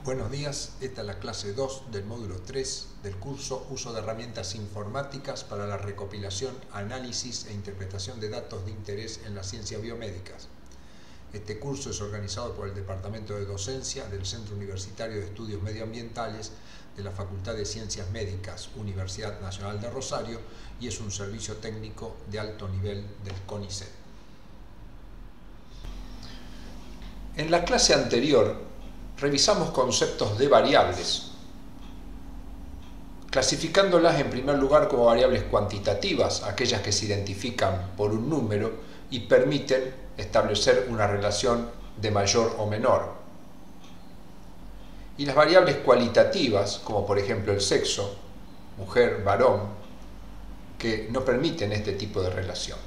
Buenos días, esta es la clase 2 del módulo 3 del curso Uso de herramientas informáticas para la recopilación, análisis e interpretación de datos de interés en las ciencias biomédicas. Este curso es organizado por el Departamento de Docencia del Centro Universitario de Estudios Medioambientales de la Facultad de Ciencias Médicas, Universidad Nacional de Rosario, y es un servicio técnico de alto nivel del CONICET. En la clase anterior revisamos conceptos de variables, clasificándolas en primer lugar como variables cuantitativas, aquellas que se identifican por un número y permiten establecer una relación de mayor o menor. Y las variables cualitativas, como por ejemplo el sexo, mujer, varón, que no permiten este tipo de relación.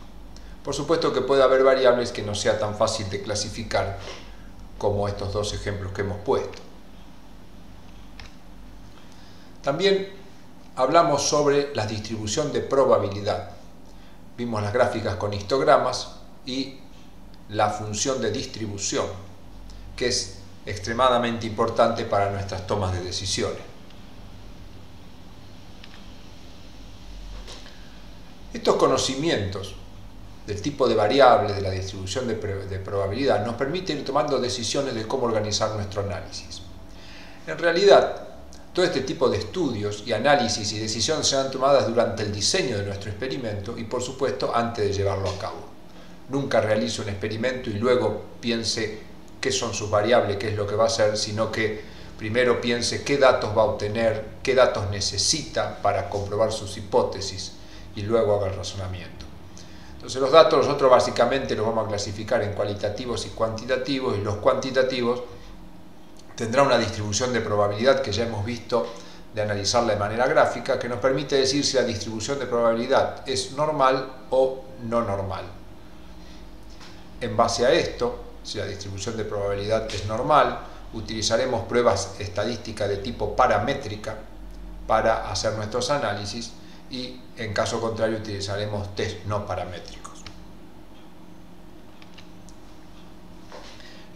Por supuesto que puede haber variables que no sea tan fácil de clasificar como estos dos ejemplos que hemos puesto. También hablamos sobre la distribución de probabilidad. Vimos las gráficas con histogramas y la función de distribución, que es extremadamente importante para nuestras tomas de decisiones. Estos conocimientos del tipo de variable, de la distribución de probabilidad, nos permite ir tomando decisiones de cómo organizar nuestro análisis. En realidad, todo este tipo de estudios y análisis y decisiones serán tomadas durante el diseño de nuestro experimento y, por supuesto, antes de llevarlo a cabo. Nunca realice un experimento y luego piense qué son sus variables, qué es lo que va a hacer, sino que primero piense qué datos va a obtener, qué datos necesita para comprobar sus hipótesis y luego haga el razonamiento. Entonces los datos nosotros básicamente los vamos a clasificar en cualitativos y cuantitativos, y los cuantitativos tendrán una distribución de probabilidad que ya hemos visto de analizarla de manera gráfica, que nos permite decir si la distribución de probabilidad es normal o no normal. En base a esto, si la distribución de probabilidad es normal, utilizaremos pruebas estadísticas de tipo paramétrica para hacer nuestros análisis, y en caso contrario utilizaremos test no paramétricos.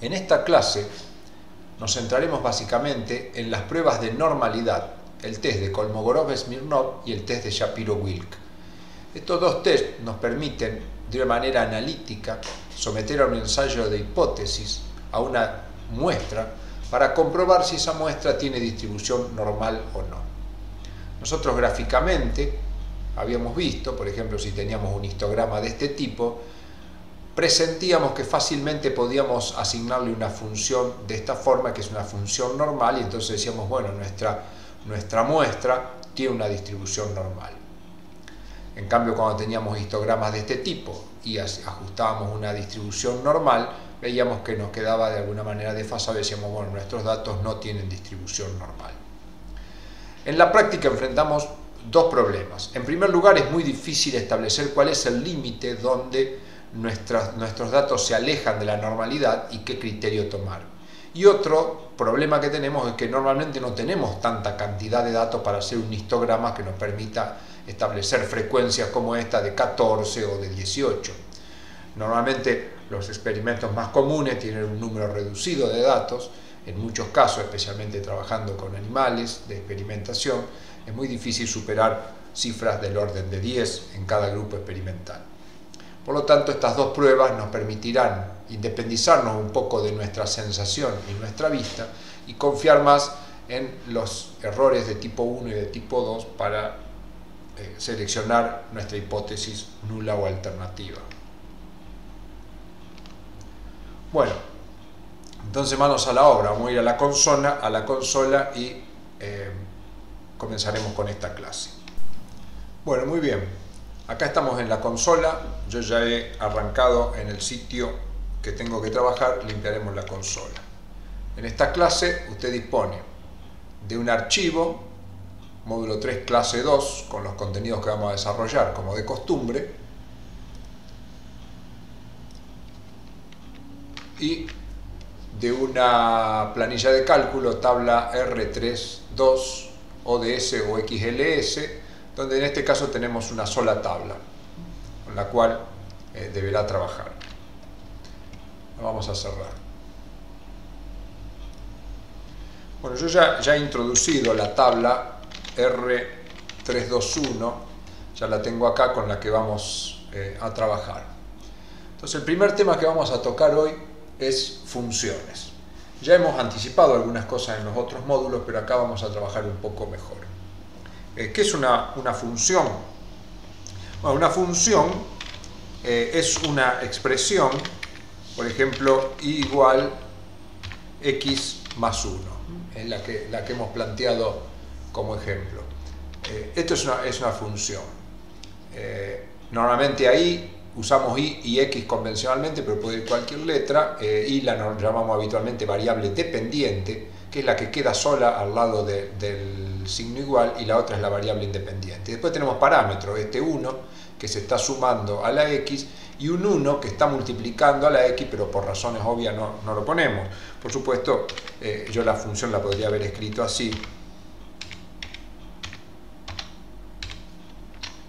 En esta clase nos centraremos básicamente en las pruebas de normalidad, el test de Kolmogorov-Smirnov y el test de Shapiro-Wilk. Estos dos tests nos permiten de una manera analítica someter a un ensayo de hipótesis a una muestra para comprobar si esa muestra tiene distribución normal o no. Nosotros gráficamente habíamos visto, por ejemplo, si teníamos un histograma de este tipo, presentíamos que fácilmente podíamos asignarle una función de esta forma, que es una función normal, y entonces decíamos, bueno, nuestra muestra tiene una distribución normal. En cambio, cuando teníamos histogramas de este tipo y ajustábamos una distribución normal, veíamos que nos quedaba de alguna manera desfasado y decíamos, bueno, nuestros datos no tienen distribución normal. En la práctica enfrentamos dos problemas. En primer lugar, es muy difícil establecer cuál es el límite donde nuestros datos se alejan de la normalidad y qué criterio tomar. Y otro problema que tenemos es que normalmente no tenemos tanta cantidad de datos para hacer un histograma que nos permita establecer frecuencias como esta de 14 o de 18. Normalmente los experimentos más comunes tienen un número reducido de datos. En muchos casos, especialmente trabajando con animales de experimentación, es muy difícil superar cifras del orden de 10 en cada grupo experimental. Por lo tanto, estas dos pruebas nos permitirán independizarnos un poco de nuestra sensación y nuestra vista y confiar más en los errores de tipo 1 y de tipo 2 para seleccionar nuestra hipótesis nula o alternativa. Bueno, entonces manos a la obra, vamos a ir a la consola y comenzaremos con esta clase. Bueno, muy bien, acá estamos en la consola, yo ya he arrancado en el sitio que tengo que trabajar, limpiaremos la consola. En esta clase usted dispone de un archivo, módulo 3 clase 2, con los contenidos que vamos a desarrollar como de costumbre, y de una planilla de cálculo, tabla R32, ODS o XLS, donde en este caso tenemos una sola tabla, con la cual deberá trabajar. Lo vamos a cerrar. Bueno, yo ya he introducido la tabla R321, ya la tengo acá con la que vamos a trabajar. Entonces el primer tema que vamos a tocar hoy es funciones. Ya hemos anticipado algunas cosas en los otros módulos, pero acá vamos a trabajar un poco mejor. ¿Qué es una función? Bueno, una función es una expresión, por ejemplo, y igual x más 1, es la que hemos planteado como ejemplo. Esto es una función. Normalmente ahí usamos y y x convencionalmente, pero puede ir cualquier letra. Y la llamamos habitualmente variable dependiente, que es la que queda sola al lado del signo igual, y la otra es la variable independiente. Después tenemos parámetros, este 1 que se está sumando a la x y un 1 que está multiplicando a la x, pero por razones obvias no lo ponemos. Por supuesto, yo la función la podría haber escrito así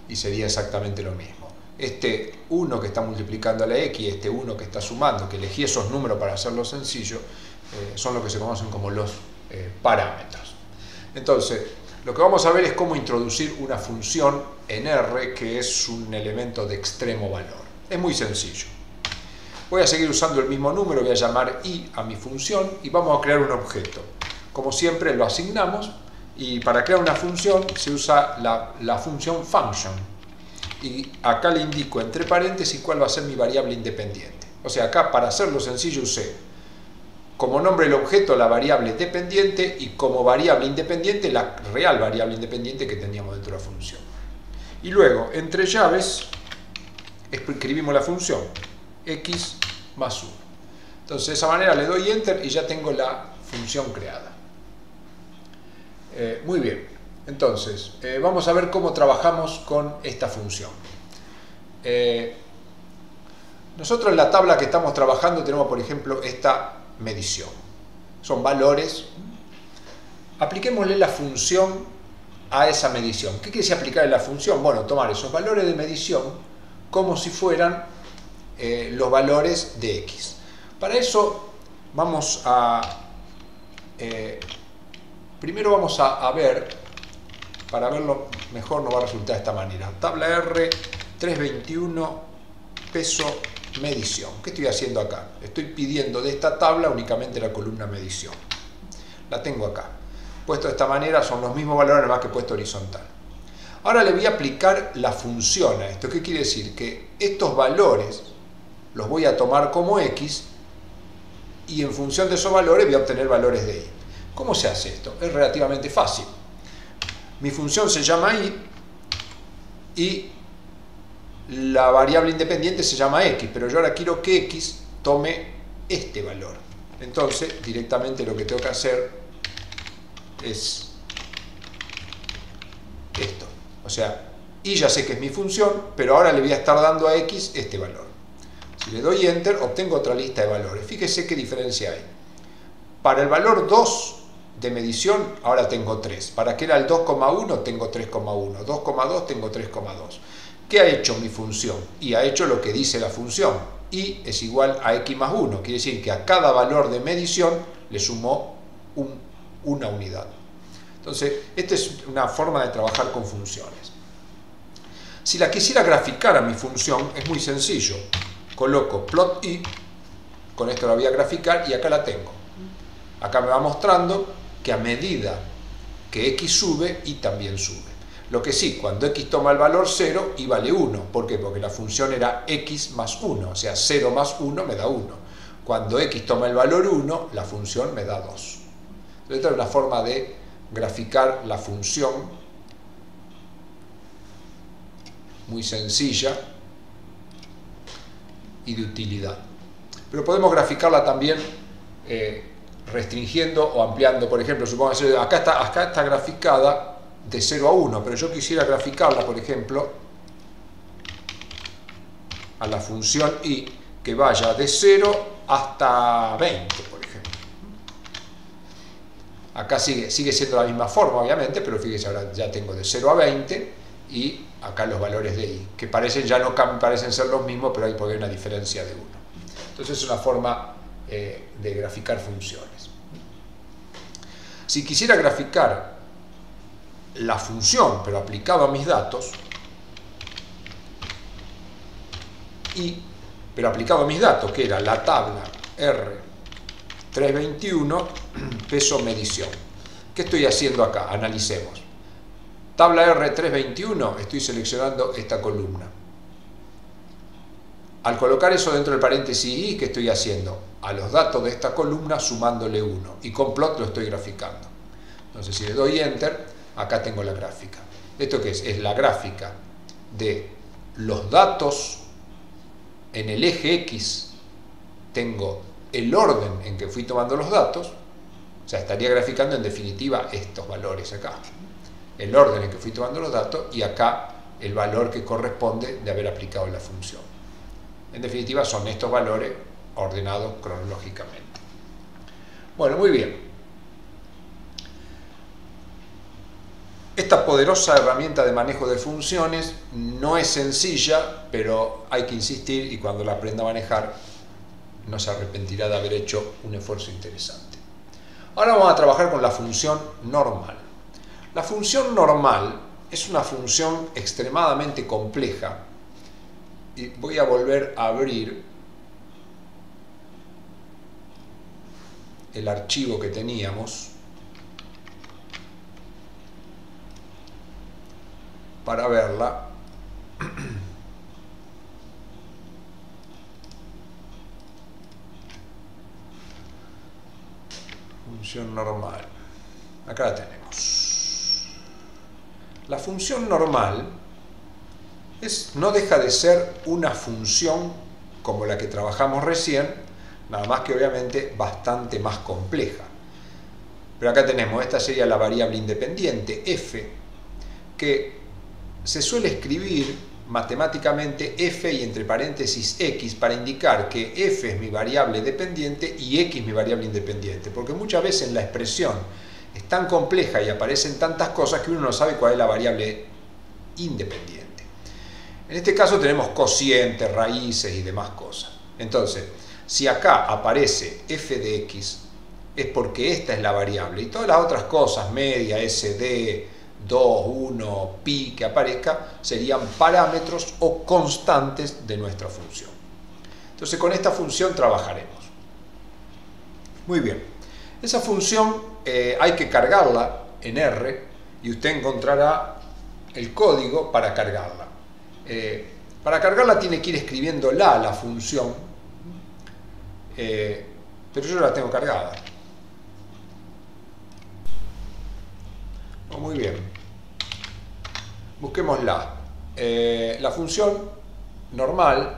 y sería exactamente lo mismo. Este 1 que está multiplicando a la x y este 1 que está sumando, que elegí esos números para hacerlo sencillo, son lo que se conocen como los parámetros. Entonces, lo que vamos a ver es cómo introducir una función en R que es un elemento de extremo valor. Es muy sencillo. Voy a seguir usando el mismo número, voy a llamar i a mi función y vamos a crear un objeto. Como siempre lo asignamos y para crear una función se usa la función function. Y acá le indico entre paréntesis cuál va a ser mi variable independiente. O sea, acá para hacerlo sencillo usé como nombre del objeto la variable dependiente y como variable independiente la real variable independiente que teníamos dentro de la función. Y luego, entre llaves, escribimos la función x más 1. Entonces de esa manera le doy enter y ya tengo la función creada. Muy bien, entonces vamos a ver cómo trabajamos con esta función. Nosotros en la tabla que estamos trabajando tenemos, por ejemplo, esta medición. Son valores. Apliquémosle la función a esa medición. ¿Qué quiere decir aplicarle la función? Bueno, tomar esos valores de medición como si fueran los valores de x. Para eso vamos a primero vamos a ver, para verlo mejor nos va a resultar de esta manera. Tabla R 321 peso medición. ¿Qué estoy haciendo acá? Estoy pidiendo de esta tabla únicamente la columna medición. La tengo acá. Puesto de esta manera son los mismos valores más que puesto horizontal. Ahora le voy a aplicar la función a esto. ¿Qué quiere decir? Que estos valores los voy a tomar como x y en función de esos valores voy a obtener valores de y. ¿Cómo se hace esto? Es relativamente fácil. Mi función se llama y la variable independiente se llama x, pero yo ahora quiero que x tome este valor. Entonces, directamente lo que tengo que hacer es esto. O sea, y ya sé que es mi función, pero ahora le voy a estar dando a x este valor. Si le doy enter, obtengo otra lista de valores. Fíjese qué diferencia hay. Para el valor 2 de medición, ahora tengo 3. Para que era el 2,1, tengo 3,1. 2,2, tengo 3,2. ¿Qué ha hecho mi función? Y ha hecho lo que dice la función. Y es igual a x más 1. Quiere decir que a cada valor de medición le sumó una unidad. Entonces, esta es una forma de trabajar con funciones. Si la quisiera graficar a mi función, es muy sencillo. Coloco plot y, con esto la voy a graficar y acá la tengo. Acá me va mostrando que a medida que x sube, y también sube. Lo que sí, cuando x toma el valor 0, y vale 1. ¿Por qué? Porque la función era x más 1, o sea, 0 más 1 me da 1. Cuando x toma el valor 1, la función me da 2. Entonces, esta es una forma de graficar la función muy sencilla y de utilidad. Pero podemos graficarla también restringiendo o ampliando. Por ejemplo, supongamos que acá está graficada de 0 a 1, pero yo quisiera graficarla, por ejemplo, a la función y que vaya de 0 hasta 20, por ejemplo. Acá sigue siendo la misma forma, obviamente, pero fíjese, ahora ya tengo de 0 a 20 y acá los valores de y, que parecen ser los mismos, pero hay por ahí una diferencia de 1. Entonces es una forma de graficar funciones. Si quisiera graficar la función, pero aplicado a mis datos, pero aplicado a mis datos, que era la tabla R321, peso medición. ¿Qué estoy haciendo acá? Analicemos. Tabla R321, estoy seleccionando esta columna. Al colocar eso dentro del paréntesis I, ¿qué estoy haciendo? A los datos de esta columna sumándole 1. Y con plot lo estoy graficando. Entonces, si le doy Enter, acá tengo la gráfica. ¿Esto qué es? Es la gráfica de los datos en el eje X. Tengo el orden en que fui tomando los datos. O sea, estaría graficando en definitiva estos valores acá. El orden en que fui tomando los datos y acá el valor que corresponde de haber aplicado la función. En definitiva son estos valores ordenados cronológicamente. Bueno, muy bien. Esta poderosa herramienta de manejo de funciones no es sencilla, pero hay que insistir y cuando la aprenda a manejar no se arrepentirá de haber hecho un esfuerzo interesante. Ahora vamos a trabajar con la función normal. La función normal es una función extremadamente compleja y voy a volver a abrir el archivo que teníamos para verla. Función normal. Acá la tenemos. La función normal no deja de ser una función como la que trabajamos recién, nada más que obviamente bastante más compleja. Pero acá tenemos, esta sería la variable independiente, f, que se suele escribir matemáticamente f y entre paréntesis x para indicar que f es mi variable dependiente y x mi variable independiente, porque muchas veces en la expresión es tan compleja y aparecen tantas cosas que uno no sabe cuál es la variable independiente. En este caso tenemos cocientes, raíces y demás cosas. Entonces, si acá aparece f de x, es porque esta es la variable y todas las otras cosas, media, sd, 2, 1, pi, que aparezca, serían parámetros o constantes de nuestra función. Entonces, con esta función trabajaremos. Muy bien. Esa función hay que cargarla en R y usted encontrará el código para cargarla. Para cargarla tiene que ir escribiendo la función, pero yo la tengo cargada. Oh, muy bien. Busquémosla. La función normal,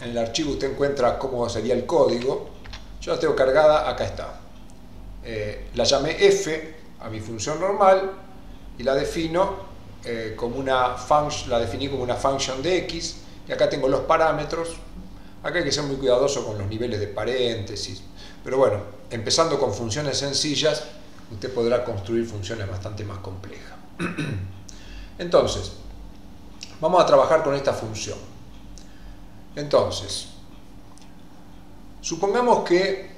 en el archivo usted encuentra cómo sería el código. Yo la tengo cargada, acá está. La llamé f a mi función normal y la defino como una function, la definí como una function de x, y acá tengo los parámetros. Acá hay que ser muy cuidadoso con los niveles de paréntesis, pero bueno, empezando con funciones sencillas, usted podrá construir funciones bastante más complejas. Entonces, vamos a trabajar con esta función. Entonces, supongamos que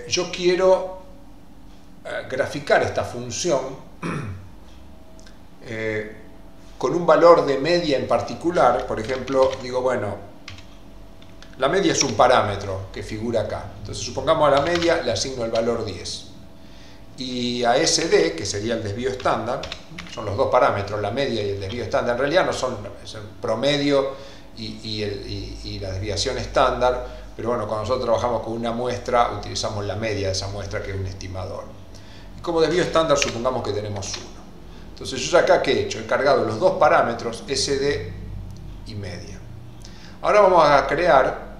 yo quiero graficar esta función con un valor de media en particular. Por ejemplo, digo, bueno, la media es un parámetro que figura acá. Entonces, supongamos a la media le asigno el valor 10. Y a SD, que sería el desvío estándar, son los dos parámetros, la media y el desvío estándar. En realidad no son, es el promedio y la desviación estándar, pero bueno, cuando nosotros trabajamos con una muestra, utilizamos la media de esa muestra, que es un estimador. Y como desvío estándar, supongamos que tenemos 1. Entonces yo acá, ¿qué he hecho? He cargado los dos parámetros, SD y media. Ahora vamos a crear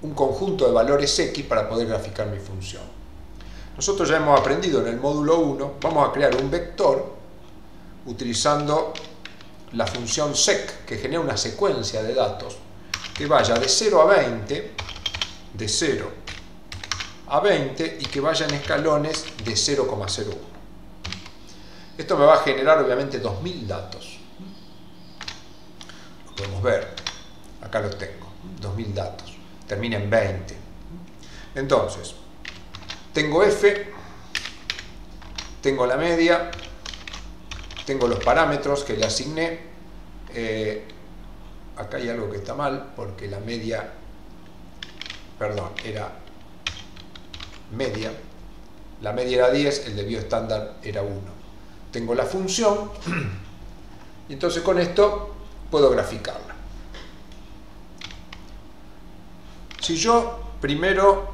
un conjunto de valores X para poder graficar mi función. Nosotros ya hemos aprendido en el módulo 1, vamos a crear un vector utilizando la función sec, que genera una secuencia de datos que vaya de 0 a 20, de 0 a 20 y que vaya en escalones de 0,01. Esto me va a generar obviamente 2000 datos. Lo podemos ver, acá los tengo, 2000 datos, termina en 20. Entonces, Tengo f, tengo la media, tengo los parámetros que le asigné. Acá hay algo que está mal, porque la media, perdón, era media. La media era 10, el desvío estándar era 1. Tengo la función, y entonces con esto puedo graficarla. Si yo primero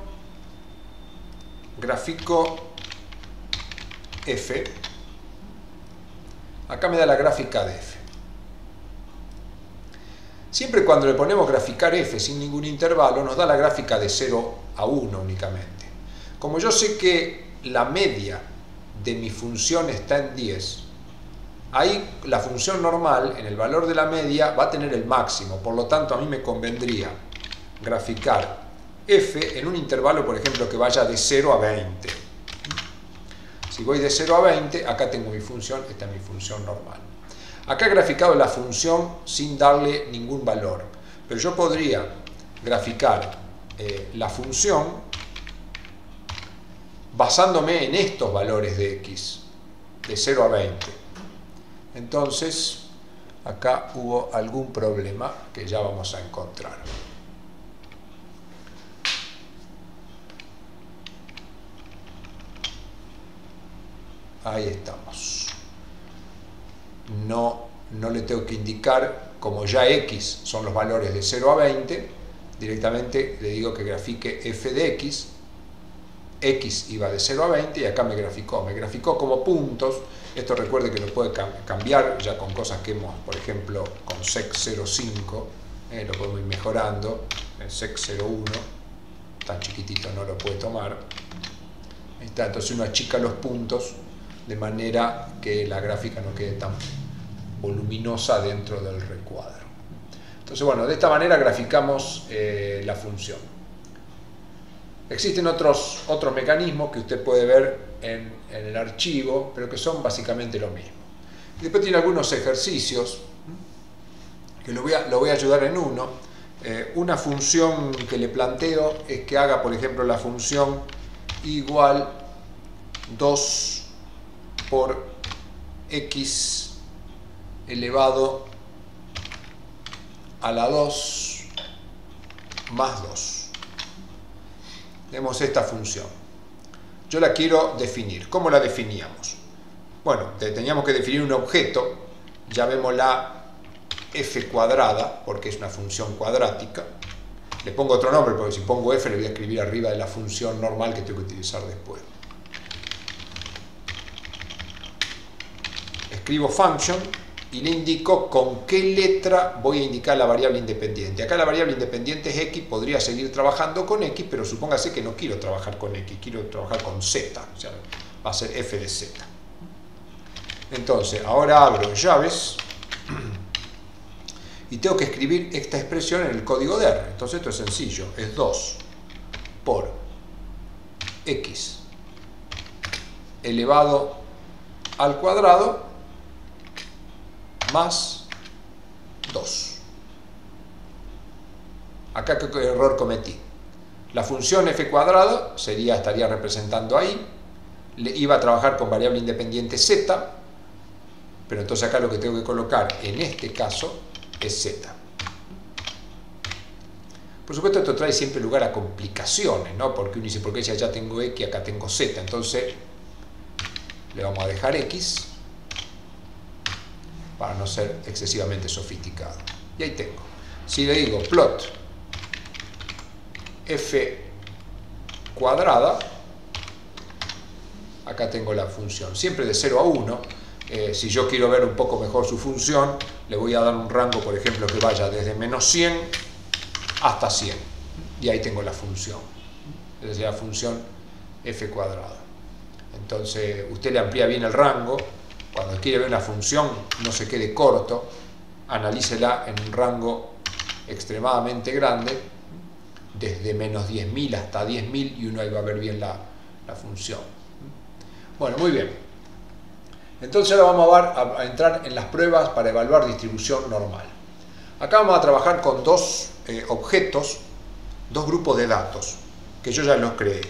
grafico f, acá me da la gráfica de f. Siempre cuando le ponemos graficar f sin ningún intervalo, nos da la gráfica de 0 a 1 únicamente. Como yo sé que la media de mi función está en 10, ahí la función normal, en el valor de la media, va a tener el máximo. Por lo tanto, a mí me convendría graficar f en un intervalo, por ejemplo, que vaya de 0 a 20. Si voy de 0 a 20, acá tengo mi función, esta es mi función normal. Acá he graficado la función sin darle ningún valor, pero yo podría graficar la función basándome en estos valores de x, de 0 a 20. Entonces, acá hubo algún problema que ya vamos a encontrar. Ahí estamos. No le tengo que indicar, como ya x son los valores de 0 a 20, directamente le digo que grafique f de x. X iba de 0 a 20 y acá me graficó como puntos. Esto recuerde que lo puede cambiar ya con cosas que hemos, por ejemplo, con sec05, lo podemos ir mejorando. El sec01, tan chiquitito no lo puede tomar. Ahí está, entonces uno achica los puntos de manera que la gráfica no quede tan voluminosa dentro del recuadro. Entonces, bueno, de esta manera graficamos la función. Existen otros mecanismos que usted puede ver en el archivo, pero que son básicamente lo mismo. Y después tiene algunos ejercicios que lo voy a ayudar en uno. Una función que le planteo es que haga, por ejemplo, la función igual 2 por x elevado a la 2 más 2. Tenemos esta función. Yo la quiero definir. ¿Cómo la definíamos? Bueno, teníamos que definir un objeto. Llamémosla f cuadrada, porque es una función cuadrática. Le pongo otro nombre, porque si pongo f le voy a escribir arriba de la función normal que tengo que utilizar después. Escribo function y le indico con qué letra voy a indicar la variable independiente. Acá la variable independiente es x, podría seguir trabajando con x, pero supóngase que no quiero trabajar con x, quiero trabajar con z, o sea, va a ser f de z. Entonces, ahora abro llaves y tengo que escribir esta expresión en el código de R. Entonces esto es sencillo, es 2 por x elevado al cuadrado más 2. Acá qué error cometí. La función f cuadrado estaría representando ahí, iba a trabajar con variable independiente z, pero entonces acá lo que tengo que colocar en este caso es z. Por supuesto, esto trae siempre lugar a complicaciones, ¿no? Porque uno dice, ¿por qué si allá tengo x, acá tengo z? Entonces le vamos a dejar x para no ser excesivamente sofisticado. Y ahí tengo. Si le digo plot f cuadrada, acá tengo la función, siempre de 0 a 1. Si yo quiero ver un poco mejor su función, le voy a dar un rango, por ejemplo, que vaya desde menos 100 hasta 100. Y ahí tengo la función. Es la función f cuadrada. Entonces, usted le amplía bien el rango. Cuando quiere ver una función, no se quede corto, analícela en un rango extremadamente grande, desde menos 10.000 hasta 10.000, y uno ahí va a ver bien la función. Bueno, muy bien. Entonces ahora vamos a entrar en las pruebas para evaluar distribución normal. Acá vamos a trabajar con dos objetos, dos grupos de datos, que yo ya los creé.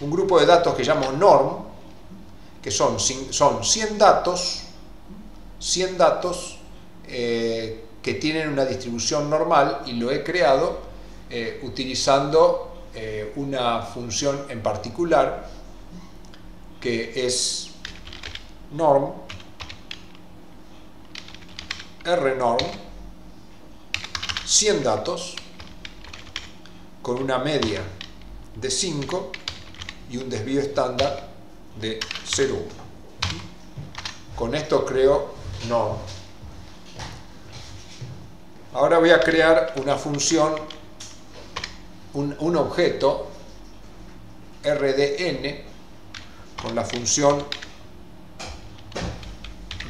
un grupo de datos que llamo norm, que son 100 datos que tienen una distribución normal, y lo he creado utilizando una función en particular que es norm, rnorm, 100 datos con una media de 5 y un desvío estándar de 0,1. Con esto creo norm. Ahora voy a crear una función, un objeto rdn con la función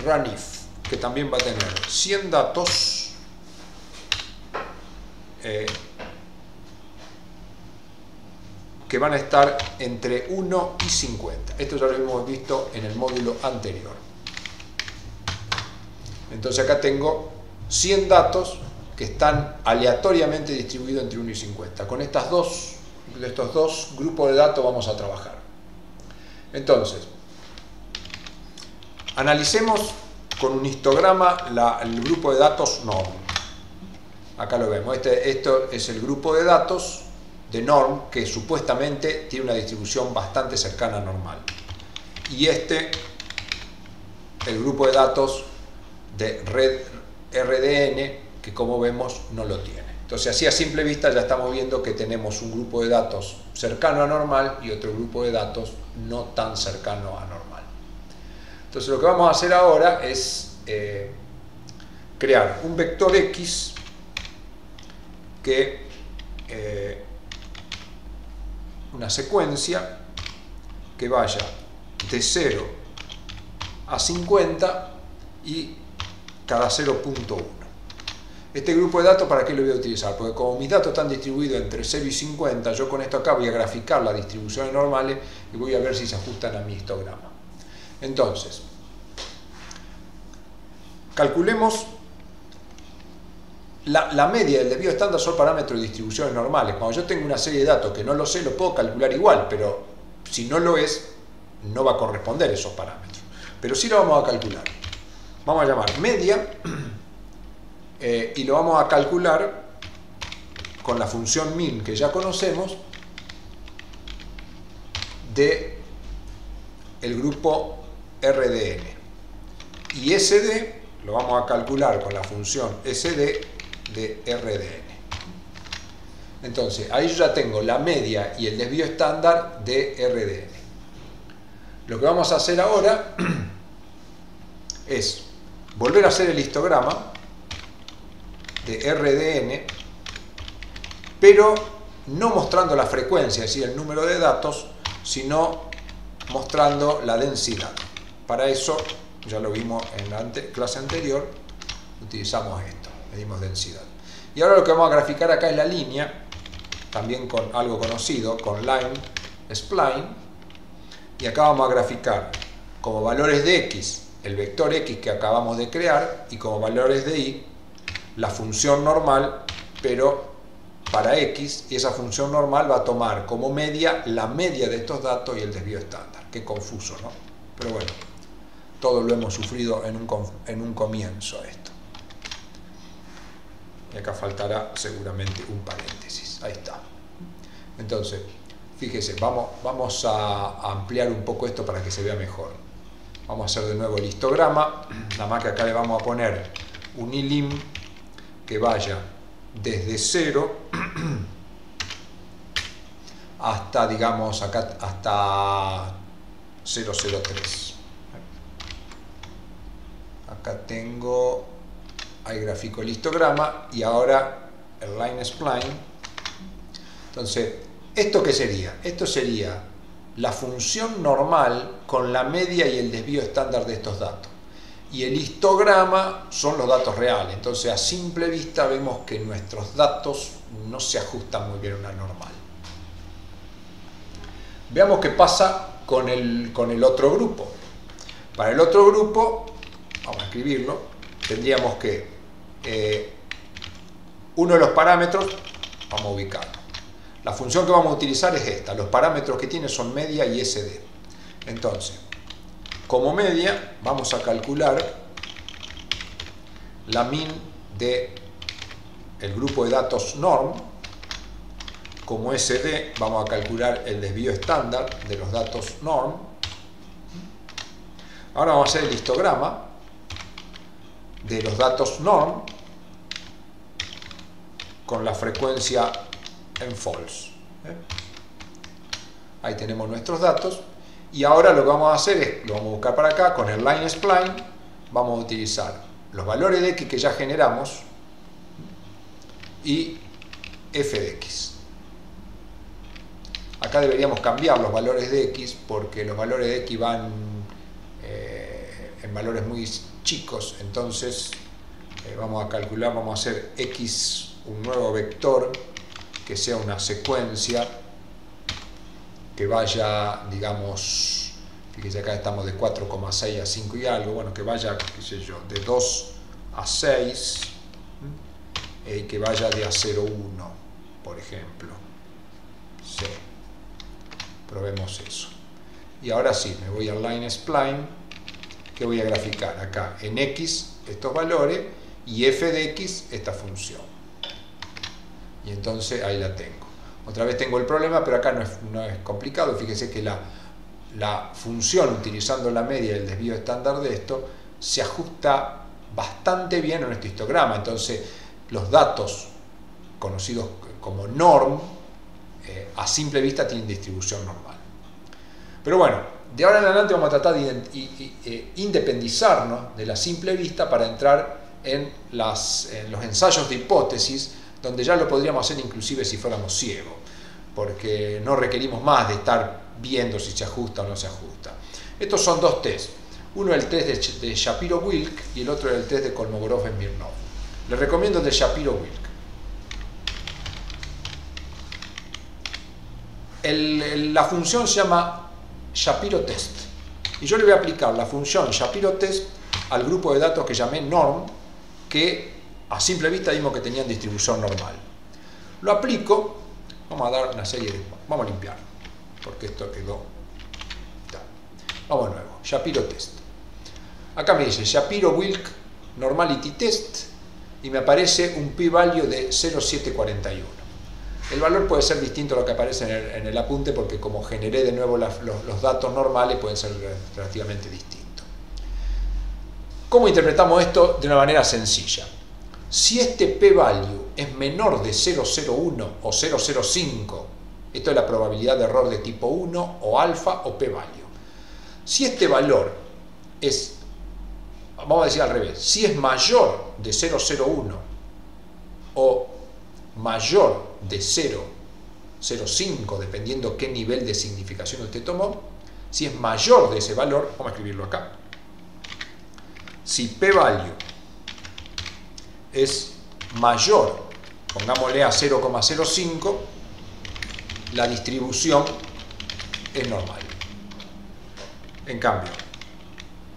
runIf, que también va a tener 100 datos que van a estar entre 1 y 50. Esto ya lo hemos visto en el módulo anterior. Entonces acá tengo 100 datos que están aleatoriamente distribuidos entre 1 y 50. Con estos dos grupos de datos vamos a trabajar. Entonces, analicemos con un histograma el grupo de datos norm. Acá lo vemos. Esto es el grupo de datos de norm que supuestamente tiene una distribución bastante cercana a normal. Y el grupo de datos de rdn, que como vemos no lo tiene. Entonces así a simple vista ya estamos viendo que tenemos un grupo de datos cercano a normal y otro grupo de datos no tan cercano a normal. Entonces lo que vamos a hacer ahora es crear un vector X que una secuencia que vaya de 0 a 50 y cada 0,1. Este grupo de datos, ¿para qué lo voy a utilizar? Porque como mis datos están distribuidos entre 0 y 50, yo con esto acá voy a graficar las distribuciones normales y voy a ver si se ajustan a mi histograma. Entonces, calculemos la media del desvío estándar. Son parámetros de distribuciones normales. Cuando yo tengo una serie de datos que no lo sé, lo puedo calcular igual, pero si no lo es, no va a corresponder esos parámetros. Pero sí lo vamos a calcular. Vamos a llamar media y lo vamos a calcular con la función min que ya conocemos de el grupo rdn. Y sd lo vamos a calcular con la función sd de rdn. Entonces ahí yo ya tengo la media y el desvío estándar de rdn. Lo que vamos a hacer ahora es volver a hacer el histograma de rdn, pero no mostrando la frecuencia, es decir, el número de datos, sino mostrando la densidad. Para eso, ya lo vimos en la clase anterior, utilizamos esto, medimos densidad. Y ahora lo que vamos a graficar acá es la línea, también con algo conocido, con line spline, y acá vamos a graficar como valores de x el vector x que acabamos de crear, y como valores de y la función normal, pero para x, y esa función normal va a tomar como media la media de estos datos y el desvío estándar. Qué confuso, ¿no? Pero bueno, todo lo hemos sufrido en un comienzo esto. Y acá faltará seguramente un paréntesis. Ahí está. Entonces, fíjese, vamos a ampliar un poco esto para que se vea mejor. Vamos a hacer de nuevo el histograma, nada más que acá le vamos a poner un ilim que vaya desde 0 hasta, digamos, acá hasta 0,03. Acá tengo, ahí grafico el histograma y ahora el line spline. Entonces, ¿esto qué sería? Esto sería la función normal con la media y el desvío estándar de estos datos. Y el histograma son los datos reales. Entonces, a simple vista vemos que nuestros datos no se ajustan muy bien a una normal. Veamos qué pasa con el otro grupo. Para el otro grupo, vamos a escribirlo, tendríamos que uno de los parámetros, vamos a ubicarlo. La función que vamos a utilizar es esta. Los parámetros que tiene son media y SD. Entonces, como media, vamos a calcular la min de el grupo de datos norm. Como SD, vamos a calcular el desvío estándar de los datos norm. Ahora vamos a hacer el histograma de los datos norm con la frecuencia en false. Ahí tenemos nuestros datos. Y ahora lo que vamos a hacer es, lo vamos a buscar para acá, con el line spline, vamos a utilizar los valores de x que ya generamos y f de x. Acá deberíamos cambiar los valores de x porque los valores de x van en valores muy chicos. Entonces vamos a calcular, vamos a hacer x un nuevo vector que sea una secuencia que vaya, digamos, fíjense acá estamos de 4,6 a 5 y algo, bueno, que vaya, qué sé yo, de 2 a 6 y que vaya de a 0,1, por ejemplo. Sí. Probemos eso. Y ahora sí, me voy al line spline, que voy a graficar acá en x estos valores y f de x esta función. Y entonces ahí la tengo. Otra vez tengo el problema, pero acá no es complicado. Fíjese que la función, utilizando la media y el desvío estándar de esto, se ajusta bastante bien a nuestro histograma. Entonces, los datos conocidos como norm, a simple vista tienen distribución normal. Pero bueno, de ahora en adelante vamos a tratar de independizarnos de la simple vista para entrar en los ensayos de hipótesis, donde ya lo podríamos hacer inclusive si fuéramos ciegos, porque no requerimos más de estar viendo si se ajusta o no se ajusta. Estos son dos tests. Uno es el test de Shapiro-Wilk y el otro es el test de Kolmogorov-Smirnov. Les recomiendo el de Shapiro-Wilk. La función se llama Shapiro Test y yo le voy a aplicar la función Shapiro Test al grupo de datos que llamé norm, que a simple vista vimos que tenían distribución normal. Lo aplico, vamos a dar una serie de... Vamos a limpiar, porque esto quedó... Vamos de nuevo, Shapiro Test. Acá me dice Shapiro-Wilk Normality Test y me aparece un p-value de 0,741. El valor puede ser distinto a lo que aparece en el apunte porque como generé de nuevo los datos normales pueden ser relativamente distintos. ¿Cómo interpretamos esto de una manera sencilla? Si este p-value es menor de 0,01 o 0,05, esto es la probabilidad de error de tipo 1 o alfa o p-value. Si este valor es, vamos a decir al revés, si es mayor de 0,01 o mayor de 0,05, dependiendo qué nivel de significación usted tomó, si es mayor de ese valor, vamos a escribirlo acá. Si p-value es mayor, pongámosle a 0,05, la distribución es normal. En cambio,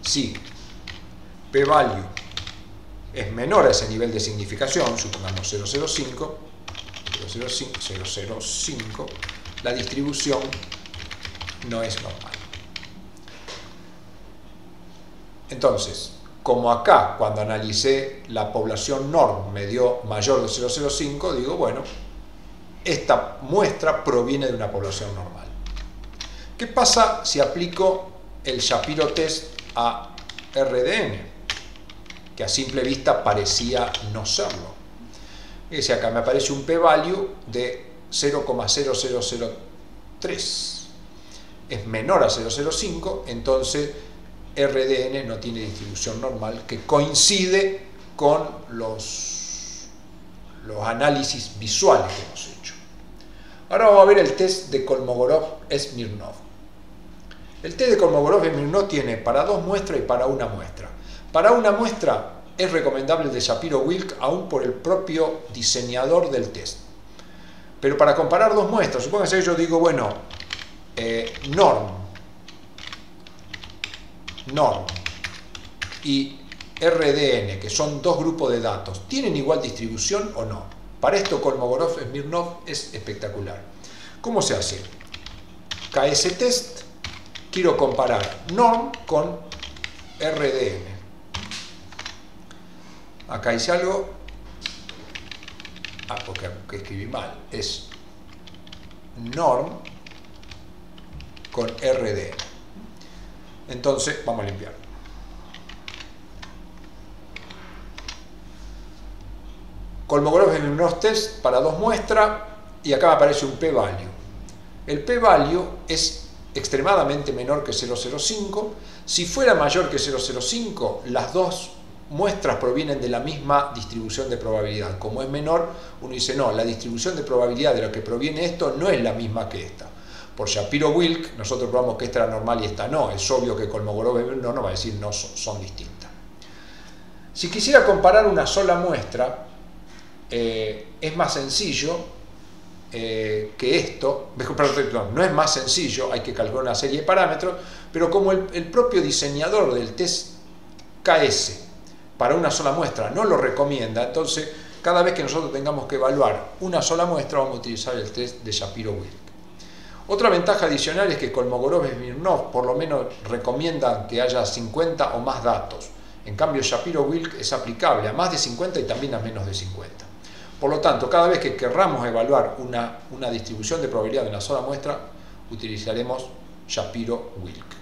si p-value es menor a ese nivel de significación, supongamos 0,05, la distribución no es normal. Entonces, como acá, cuando analicé la población norm, me dio mayor de 0,05, digo, bueno, esta muestra proviene de una población normal. ¿Qué pasa si aplico el Shapiro Test a RDN? Que a simple vista parecía no serlo. Fíjense acá, me aparece un p-value de 0,0003. Es menor a 0,05, entonces RDN no tiene distribución normal que coincide con los análisis visuales que hemos hecho. Ahora vamos a ver el test de Kolmogorov-Smirnov. El test de Kolmogorov-Smirnov tiene para dos muestras y para una muestra. Para una muestra es recomendable el de Shapiro-Wilk aún por el propio diseñador del test. Pero para comparar dos muestras, supónganse que yo digo, bueno, norm y RDN, que son dos grupos de datos, ¿tienen igual distribución o no? Para esto Kolmogorov-Smirnov es espectacular. ¿Cómo se hace? KS test, quiero comparar norm con RDM. Acá hice algo, porque escribí mal, es norm con RDM. Entonces, vamos a limpiar. Kolmogorov-Smirnov test para 2 muestras y acá me aparece un p-value. El p-value es extremadamente menor que 0,05. Si fuera mayor que 0,05, las dos muestras provienen de la misma distribución de probabilidad. Como es menor, uno dice, no, la distribución de probabilidad de lo que proviene esto no es la misma que esta. Por Shapiro-Wilk, nosotros probamos que esta era normal y esta no. Es obvio que Kolmogorov-Smirnov no va a decir no, son distintas. Si quisiera comparar una sola muestra, es más sencillo que esto, perdón, no es más sencillo, hay que calcular una serie de parámetros, pero como el propio diseñador del test KS para una sola muestra no lo recomienda, entonces cada vez que nosotros tengamos que evaluar una sola muestra vamos a utilizar el test de Shapiro-Wilk. Otra ventaja adicional es que Kolmogorov-Smirnov por lo menos recomiendan que haya 50 o más datos. En cambio Shapiro-Wilk es aplicable a más de 50 y también a menos de 50. Por lo tanto, cada vez que querramos evaluar una distribución de probabilidad de una sola muestra, utilizaremos Shapiro-Wilk.